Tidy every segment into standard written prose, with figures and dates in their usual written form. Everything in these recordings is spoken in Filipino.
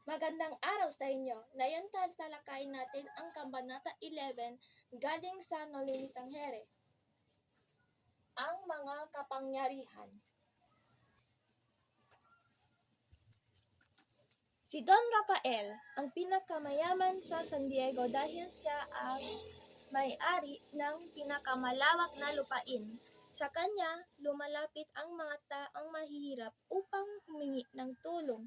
Magandang araw sa inyo. Ngayon tatalakayin natin ang Kabanata 11 galing sa Nolilitang Here. Ang mga kapangyarihan. Si Don Rafael ang pinakamayaman sa San Diego dahil siya ang may-ari ng pinakamalawak na lupain. Sa kanya, lumalapit ang mga taong mahihirap upang humingi ng tulong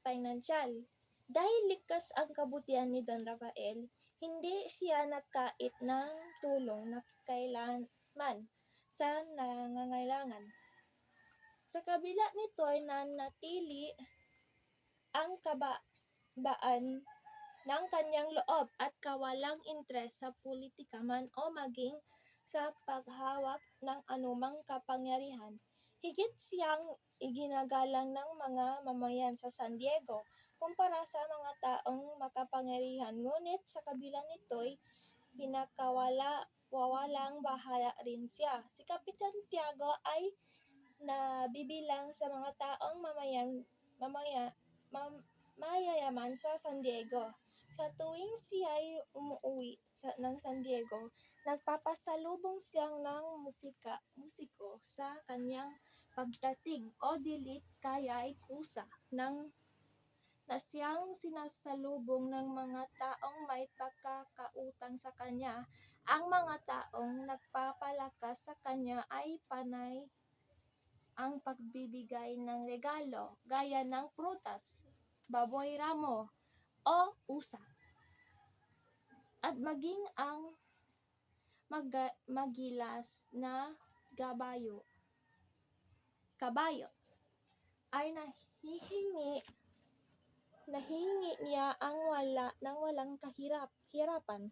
pinansyal. Dahil likas ang kabutihan ni Don Rafael, hindi siya nagkait ng tulong na kailanman sa nangangailangan. Sa kabila nito ay nanatili ang kababaan ng kanyang loob at kawalang interes sa politika man o maging sa paghawak ng anumang kapangyarihan. Higit siyang iginagalang ng mga mamayan sa San Diego kumpara sa mga taong makapangyarihan, ngunit sa kabila nito'y pinakawalang bahala rin siya. Si Kapitan Tiago ay nabibilang sa mga taong mayayaman sa San Diego. Sa tuwing siya ay umuwi ng San Diego, nagpapasalubong siyang ng musiko sa kanyang pagdating o dilit kaya'y kusa na siyang sinasalubong ng mga taong may pagkakautang sa kanya. Ang mga taong nagpapalakas sa kanya ay panay ang pagbibigay ng regalo gaya ng prutas, baboy ramo o usa, at maging ang magilas na kabayo ay nahihingi niya ang walang hirapan.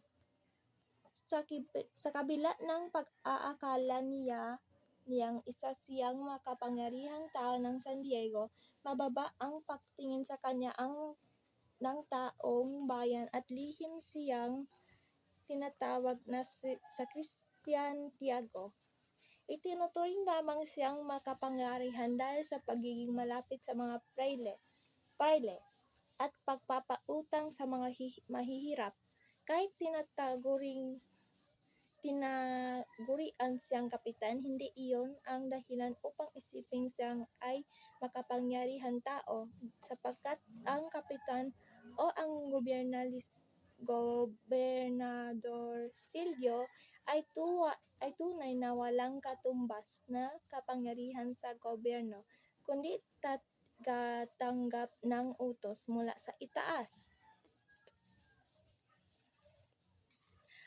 Sa kabila ng pag-aakala niyang isa siyang makapangyarihang tao ng San Diego, mababa ang pagtingin sa kanya ng taong bayan at lihim siyang tinatawag na sa Christian Tiago. Itinuturing lamang siyang makapangyarihan dahil sa pagiging malapit sa mga prayle at pagpapautang sa mga mahihirap. Kahit tinagurian siyang kapitan, hindi iyon ang dahilan upang isiping siyang ay makapangyarihang tao, sapagkat ang kapitan o ang Gobernadorcillo ay tunay na walang katumbas na kapangyarihan sa gobyerno, kundi tagatanggap ng utos mula sa itaas.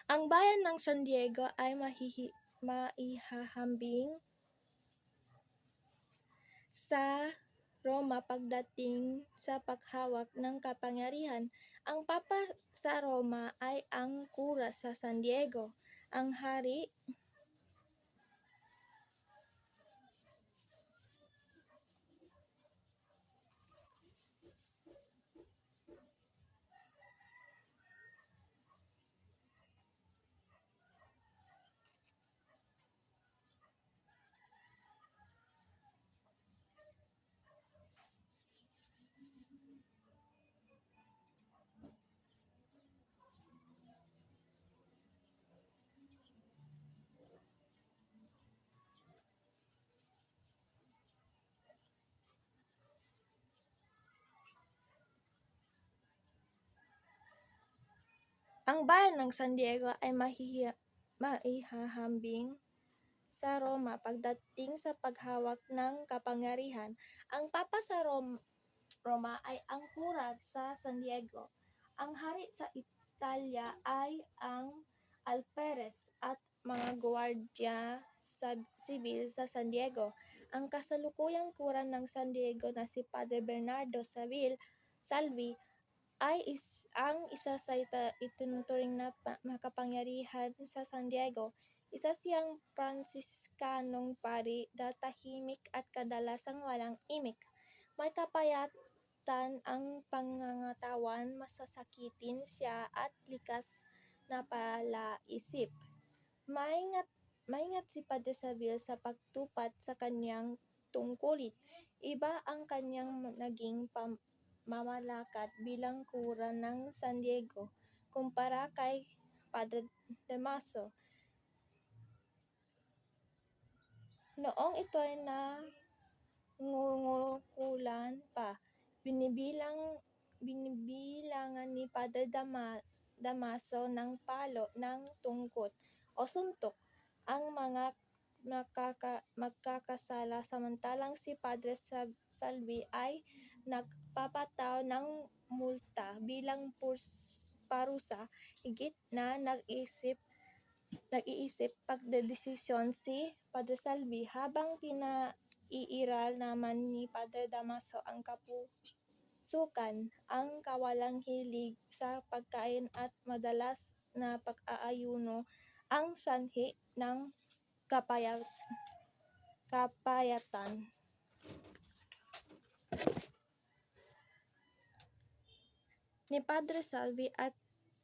Ang bayan ng San Diego ay maihahambing sa Roma pagdating sa paghawak ng kapangyarihan. Ang Papa sa Roma ay ang kura sa San Diego. Ang hari Ang bayan ng San Diego ay maihahambing sa Roma pagdating sa paghawak ng kapangyarihan. Ang Papa sa Roma ay ang kura sa San Diego. Ang hari sa Italya ay ang alperes at mga gwardiya sibil sa San Diego. Ang kasalukuyang kura ng San Diego na si Padre Bernardo Salvi ay ang isa sa itinuturing na makapangyarihan sa San Diego. Isa siyang Pransiskanong pari na tahimik at kadalasang walang imik. May kapayatan ang pangangatawan, masasakitin siya at likas na palaisip. Maingat si Padre Saville sa pagtupad sa kanyang tungkulin. Iba ang kanyang naging mamalakad bilang kura ng San Diego kumpara kay Padre Damaso. Noong ito'y nangungukulan pa, binibilangan ni Padre Damaso ng palo ng tungkot o suntok ang mga magkakasala, samantalang si Padre Salvi ay nagpapataw ng multa bilang parusa. Higit na nag-iisip pagdedesisyon si Padre Salvi habang pinaiiral naman ni Padre Damaso ang kapusukan, ang kawalang hilig sa pagkain at madalas na pag-aayuno ang sanhi ng kapayatan. Ni Padre Salvi at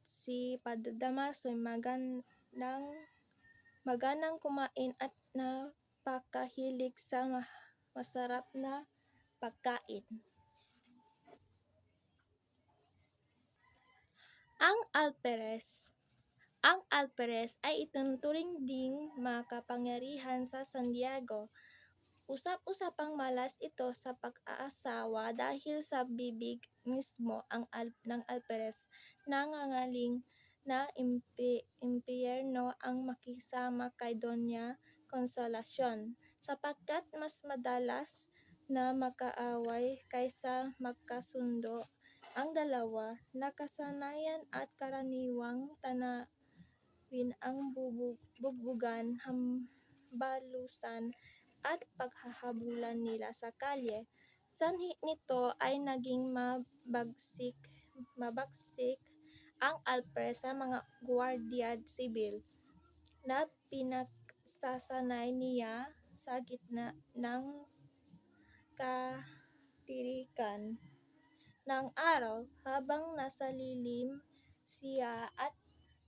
si Padre Damaso ay maganang kumain at napakahilig sa masarap na pagkain. Ang alferez ay itinuturing ding makapangyarihan sa San Diego. Usap-usapang malas ito sa pag-aasawa dahil sa bibig mismo ng alferez nangangaling na impyerno ang makisama kay Doña Consolacion, sapagkat mas madalas na magkaaway kaysa magkasundo ang dalawa. Nakasanayan at karaniwang tanawin ang bugbugan, hambalusan at paghahabulan nila sa kalye. Sanhi nito ay naging mabagsik ang alferez sa mga gwardiya sibil na pinagsasanay niya sa gitna ng katirikan ng araw. Habang nasa lilim siya at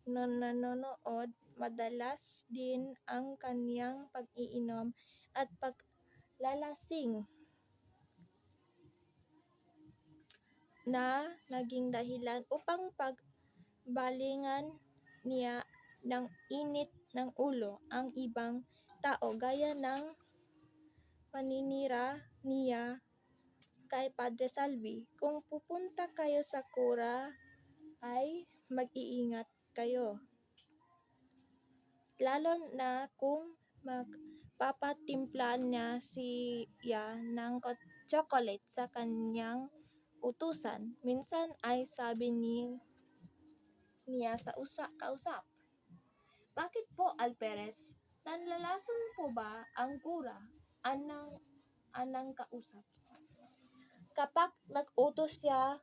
nanonood, madalas din ang kaniyang pag-iinom at paglalasing na naging dahilan upang pagbalingan niya ng init ng ulo ang ibang tao, gaya ng paninira niya kay Padre Salvi. Kung pupunta kayo sa kura ay mag-iingat kayo, lalo na kung magpapatimpla niya siya ng chocolate sa kanyang utusan. Minsan ay sabi niya sa kausap, "Bakit po, alferez? Nanlalason po ba ang kura?" Anang kausap. Kapag nag-utos siya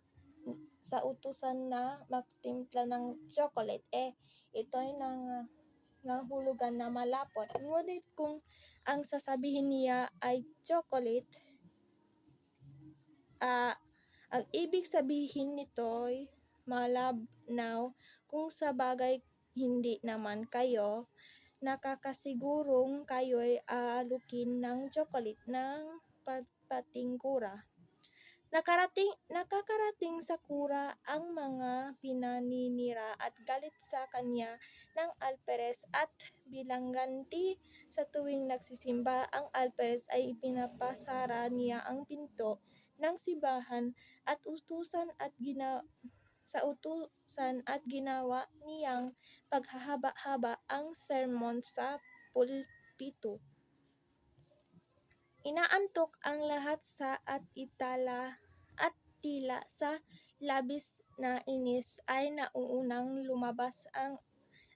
sa utusan na magtimpla ng chocolate, ito'y nahulugan na malapot. Ngunit kung ang sasabihin niya ay chocolate, ang ibig sabihin nito'y malabnaw. Kung sa bagay hindi naman kayo nakakasigurong kayo'y aalukin ng chocolate ng pating kura. Nakakarating sa kura ang mga pinaninira at galit sa kanya ng alferez, at bilang ganti sa tuwing nagsisimba ang alferez ay pinapasara niya ang pinto ng simbahan sa utusan at ginawa niyang paghahaba-haba ang sermon sa pulpito. Inaantok ang lahat at tila sa labis na inis ay nauunang lumabas ang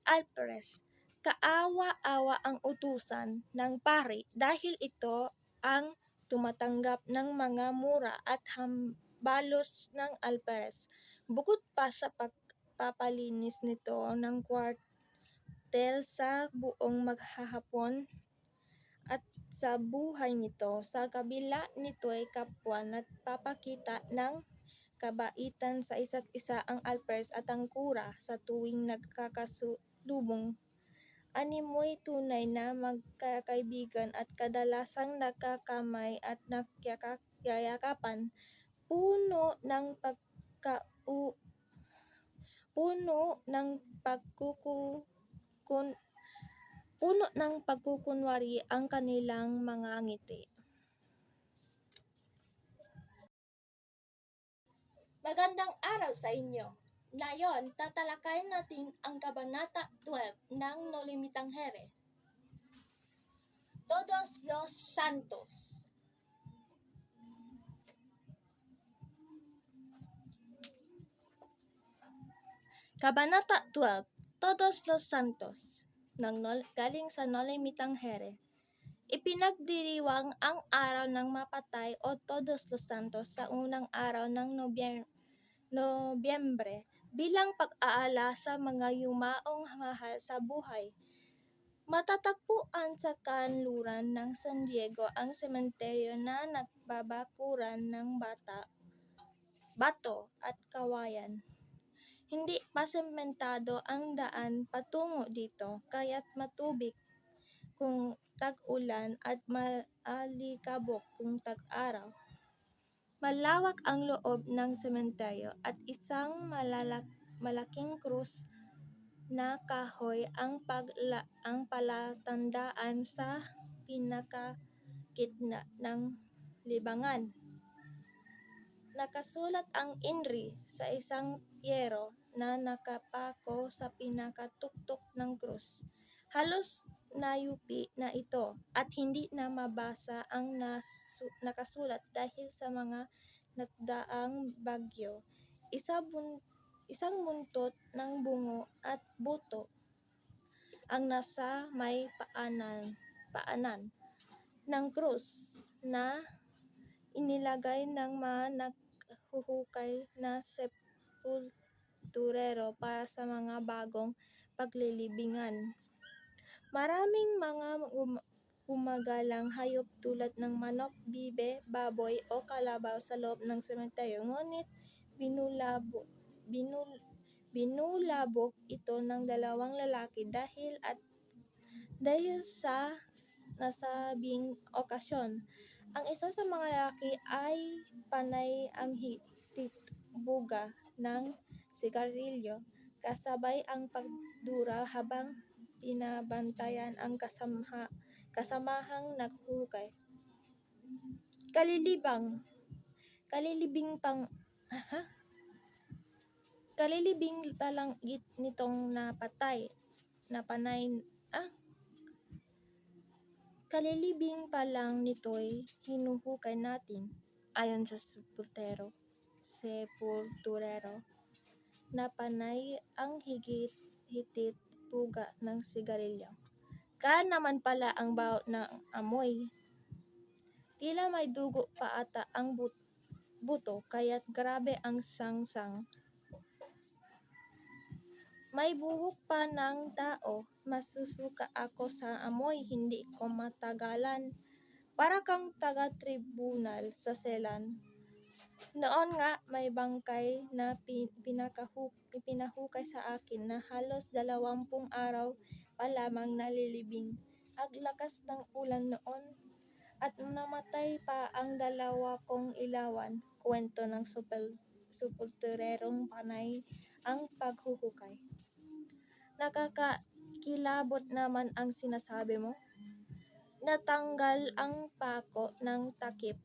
alferez. Kaawa-awa ang utusan ng pari dahil ito ang tumatanggap ng mga mura at hambalos ng alferez. Bukod pa sa pagpapalinis nito ng kwartel sa buong maghapon at sa buhay nito, sa kabila nito'y kapwa nagpapakita ng kabaitan sa isa't isa ang alferez at ang kura sa tuwing nagkakasalubong. Animoy tunay na magkakaibigan at kadalasang nagkakamay at nagyayakapan. Puno ng puno ng pagkukunwari ang kanilang mga ngiti. Magandang araw sa inyo! Ngayon, tatalakayin natin ang Kabanata 12 ng Nolimitang Here. Todos los Santos. Kabanata 12, Todos los Santos, galing sa Nolimitang Here. Ipinagdiriwang ang araw ng mapatay o Todos los Santos sa unang araw ng Nobyembre bilang pag-aala sa mga yumaong mahal sa buhay. Matatagpuan sa kanluran ng San Diego ang sementeryo na nagbabakuran ng bato at kawayan. Hindi pa sementado ang daan patungo dito, kaya't matubig kung tag-ulan at maalikabok kung tag-araw. Malawak ang loob ng sementeryo at isang malaking krus na kahoy ang palatandaan sa pinakagitna ng libangan. Nakasulat ang INRI sa isang yero na nakapako sa pinakatuktok ng krus. Halos nayupi na ito at hindi na mabasa ang nakasulat dahil sa mga nagdaang bagyo. Isang buntot ng bungo at buto ang nasa may paanan ng krus na inilagay ng mga naghuhukay na sepulturero para sa mga bagong paglilibingan. Maraming mga gumagalang hayop tulad ng manok, bibe, baboy o kalabaw sa loob ng sementeryo, ngunit binulabog ito ng dalawang lalaki dahil sa nasabing okasyon. Ang isa sa mga lalaki ay panay ang hitit-buga ng sigarilyo kasabay ang pagdura habang binabantayan ang kasamahang naghuhukay. Kalilibing pa lang nitong kalilibing pa lang nito'y hinuhukay natin, ayon sa sepulturero, na panay ang hitit-buga ng sigarilyo. Kaya naman pala ang baho ng amoy. Tila may dugo pa ata ang buto, kaya't grabe ang sangsang. May buhok pa ng tao, masusuka ako sa amoy, hindi ko matagalan. Para kang taga-tribunal sa Celan. Noon nga may bangkay na pinahukay sa akin na halos 20 araw pa lamang nalilibing. Ang lakas ng ulan noon at namatay pa ang 2 kong ilawan. Kwento ng sepulturerong panay ang paghuhukay. Nakakakilabot naman ang sinasabi mo. Natanggal ang pako ng takip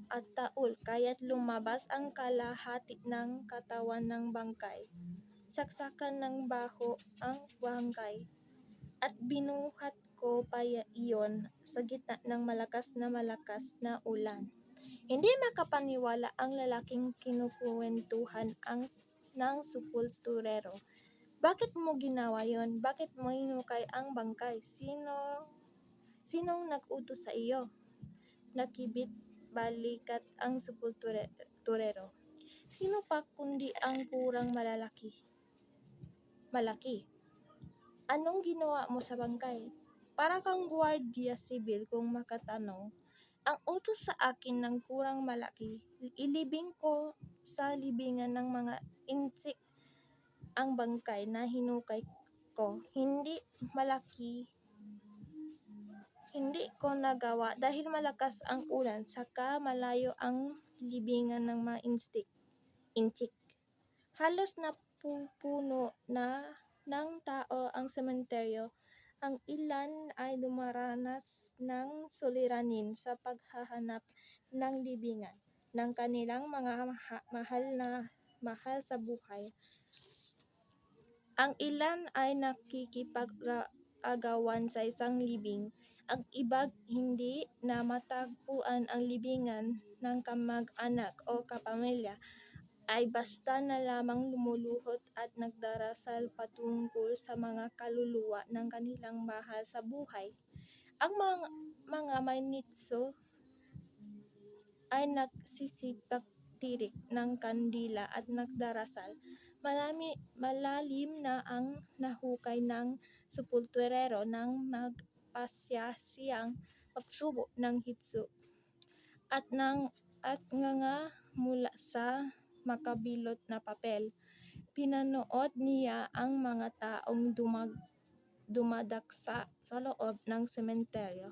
at taul kaya't lumabas ang kalahati ng katawan ng bangkay. Saksakan ng baho ang bangkay at binuhat ko pa iyon sa gitna ng malakas na ulan. Hindi makapaniwala ang lalaking kinukwentuhan ng sepulturero. Bakit mo ginawa yon? Bakit mo hinukay ang bangkay? Sinong nag-utos sa iyo? Nakibit balikat ang sepulturero. Sino pa kundi ang kurang malaki? Anong ginawa mo sa bangkay? Para kang gwardiya sibil kung makatanong. Ang utos sa akin ng kurang malaki, ilibing ko sa libingan ng mga insik ang bangkay na hinukay ko. Hindi Hindi ko nagawa dahil malakas ang ulan saka malayo ang libingan ng mga inchik. Halos napupuno na ng tao ang sementeryo. Ang ilan ay dumaranas ng suliranin sa paghahanap ng libingan ng kanilang mga mahal sa buhay. Ang ilan ay nakikipag-agawan sa isang libing. Ang iba hindi na matagpuan ang libingan ng kamag-anak o kapamilya ay basta na lamang lumuluhod at nagdarasal patungkol sa mga kaluluwa ng kanilang mahal sa buhay. Ang mga Mainitso ay nagsisipagtirik ng kandila at nagdarasal. Malalim na ang nahukay ng sepulturero nang magpasyasiyang magsubo ng hitso at nga mula sa makabilot na papel. Pinanood niya ang mga taong dumadaksa sa loob ng sementeryo.